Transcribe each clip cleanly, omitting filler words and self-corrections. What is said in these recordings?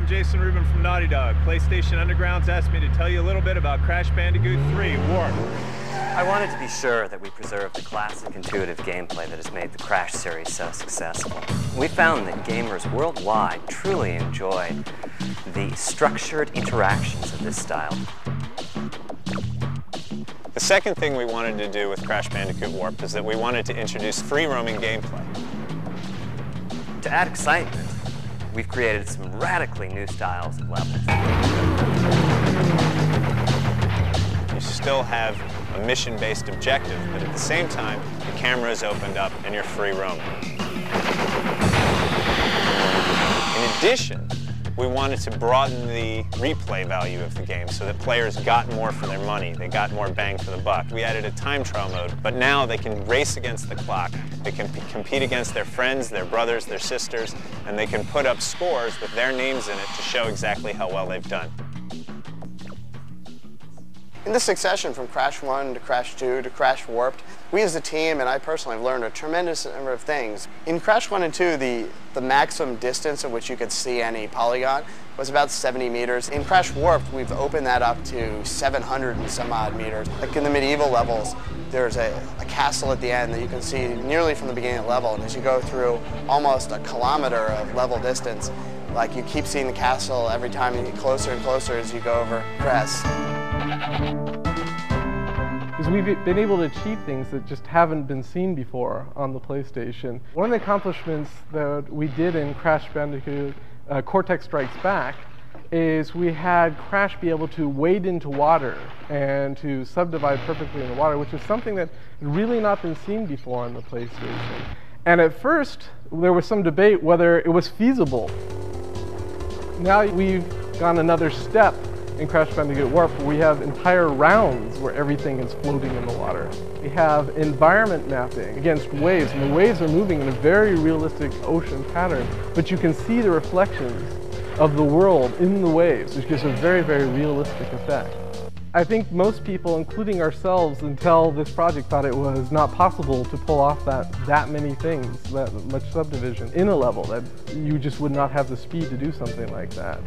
I'm Jason Rubin from Naughty Dog. PlayStation Underground's asked me to tell you a little bit about Crash Bandicoot 3 Warp. I wanted to be sure that we preserve the classic intuitive gameplay that has made the Crash series so successful. We found that gamers worldwide truly enjoy the structured interactions of this style. The second thing we wanted to do with Crash Bandicoot Warp is that we wanted to introduce free-roaming gameplay. To add excitement, we've created some radically new styles of levels. You still have a mission-based objective, but at the same time, the camera is opened up and you're free roaming. In addition, we wanted to broaden the replay value of the game so that players got more for their money, they got more bang for the buck. We added a time trial mode, but now they can race against the clock, they can compete against their friends, their brothers, their sisters, and they can put up scores with their names in it to show exactly how well they've done. In the succession from Crash 1 to Crash 2 to Crash Warped, we as a team and I personally have learned a tremendous number of things. In Crash 1 and 2, the maximum distance at which you could see any polygon was about 70 meters. In Crash Warped, we've opened that up to 700 and some odd meters. Like in the medieval levels, there's a castle at the end that you can see nearly from the beginning of the level, and as you go through almost a kilometer of level distance, like you keep seeing the castle every time you get closer and closer as you go over crests. Because we've been able to achieve things that just haven't been seen before on the PlayStation. One of the accomplishments that we did in Crash Bandicoot Cortex Strikes Back is we had Crash be able to wade into water and to subdivide perfectly in the water, which is something that had really not been seen before on the PlayStation. And at first, there was some debate whether it was feasible. Now we've gone another step in Crash Bandicoot Warp, we have entire rounds where everything is floating in the water. We have environment mapping against waves, and the waves are moving in a very realistic ocean pattern, but you can see the reflections of the world in the waves, which gives a very, very realistic effect. I think most people, including ourselves, until this project thought it was not possible to pull off that many things, that much subdivision in a level, that you just would not have the speed to do something like that.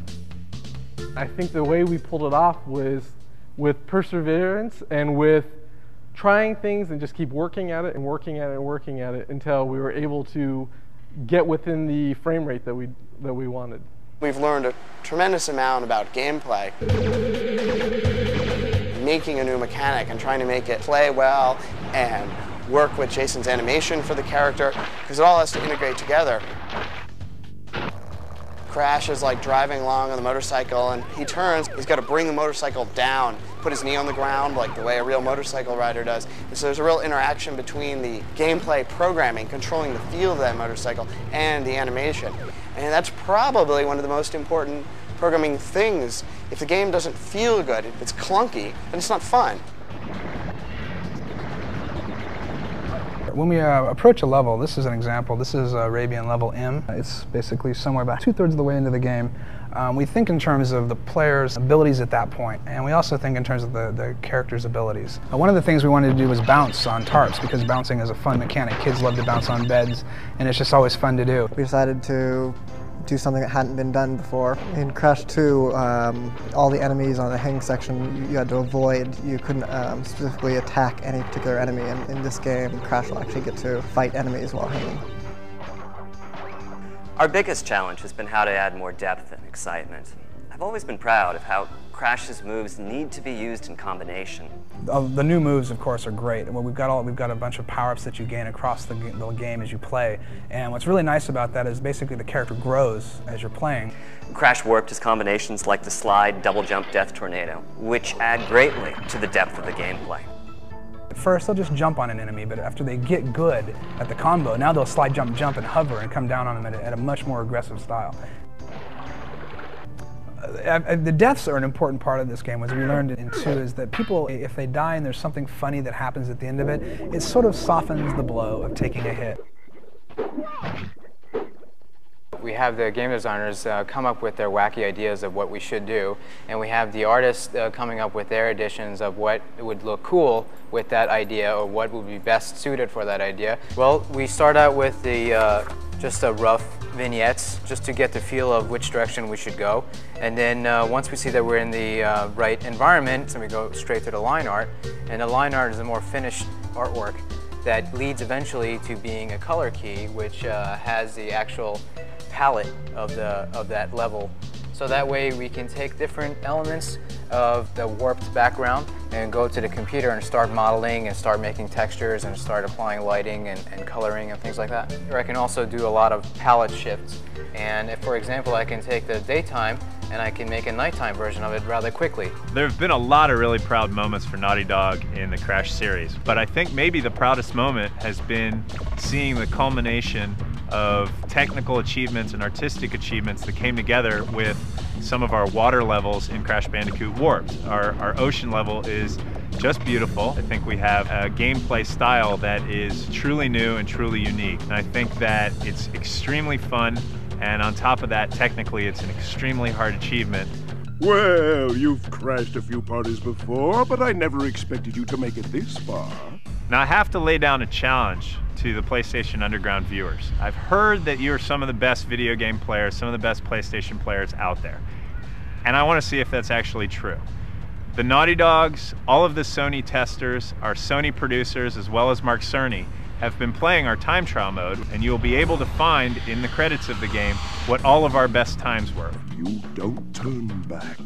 I think the way we pulled it off was with perseverance and with trying things and just keep working at it and working at it and working at it until we were able to get within the frame rate that we wanted. We've learned a tremendous amount about gameplay. Making a new mechanic and trying to make it play well and work with Jason's animation for the character, because it all has to integrate together. Crash is like driving along on the motorcycle and he turns, he's got to bring the motorcycle down, put his knee on the ground like the way a real motorcycle rider does. And so there's a real interaction between the gameplay programming, controlling the feel of that motorcycle, and the animation. And that's probably one of the most important programming things. If the game doesn't feel good, if it's clunky, then it's not fun. When we approach a level, this is an example, this is Arabian level M. It's basically somewhere about 2/3 of the way into the game. We think in terms of the player's abilities at that point, and we also think in terms of the character's abilities. One of the things we wanted to do was bounce on tarps, because bouncing is a fun mechanic. Kids love to bounce on beds, and it's just always fun to do. We decided to do something that hadn't been done before. In Crash 2, all the enemies on the hang section you had to avoid. You couldn't specifically attack any particular enemy, and in this game, Crash will actually get to fight enemies while hanging. Our biggest challenge has been how to add more depth and excitement. I've always been proud of how Crash's moves need to be used in combination. The new moves, of course, are great. Well, we've got a bunch of power-ups that you gain across the game as you play. And what's really nice about that is basically the character grows as you're playing. Crash Warped has combinations like the slide, double jump, death tornado, which add greatly to the depth of the gameplay. At first, they'll just jump on an enemy, but after they get good at the combo, now they'll slide, jump, jump, and hover and come down on them at a much more aggressive style. The deaths are an important part of this game. What we learned in 2 is that people, if they die and there's something funny that happens at the end of it, it sort of softens the blow of taking a hit. We have the game designers come up with their wacky ideas of what we should do, and we have the artists coming up with their additions of what would look cool with that idea or what would be best suited for that idea. Well, we start out with just a rough vignettes just to get the feel of which direction we should go. And then once we see that we're in the right environment, so we go straight to the line art. And the line art is a more finished artwork that leads eventually to being a color key, which has the actual palette of that level. So that way we can take different elements of the warped background and go to the computer and start modeling and start making textures and start applying lighting and coloring and things like that. Or I can also do a lot of palette shifts. And if, for example, I can take the daytime and I can make a nighttime version of it rather quickly. There have been a lot of really proud moments for Naughty Dog in the Crash series, but I think maybe the proudest moment has been seeing the culmination of technical achievements and artistic achievements that came together with some of our water levels in Crash Bandicoot Warped. Our ocean level is just beautiful. I think we have a gameplay style that is truly new and truly unique. And I think that it's extremely fun, and on top of that, technically it's an extremely hard achievement. Well, you've crashed a few parties before, but I never expected you to make it this far. Now I have to lay down a challenge to the PlayStation Underground viewers. I've heard that you're some of the best video game players, some of the best PlayStation players out there. And I want to see if that's actually true. The Naughty Dogs, all of the Sony testers, our Sony producers, as well as Mark Cerny, have been playing our time trial mode, and you'll be able to find in the credits of the game what all of our best times were. You don't turn back.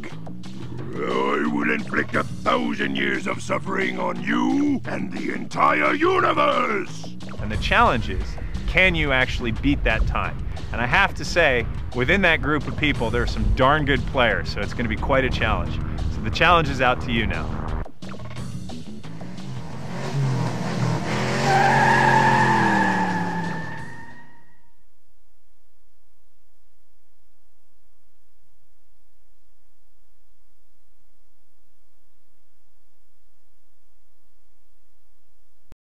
I will inflict 1,000 years of suffering on you and the entire universe! And the challenge is, can you actually beat that time? And I have to say, within that group of people, there are some darn good players, so it's going to be quite a challenge. So the challenge is out to you now.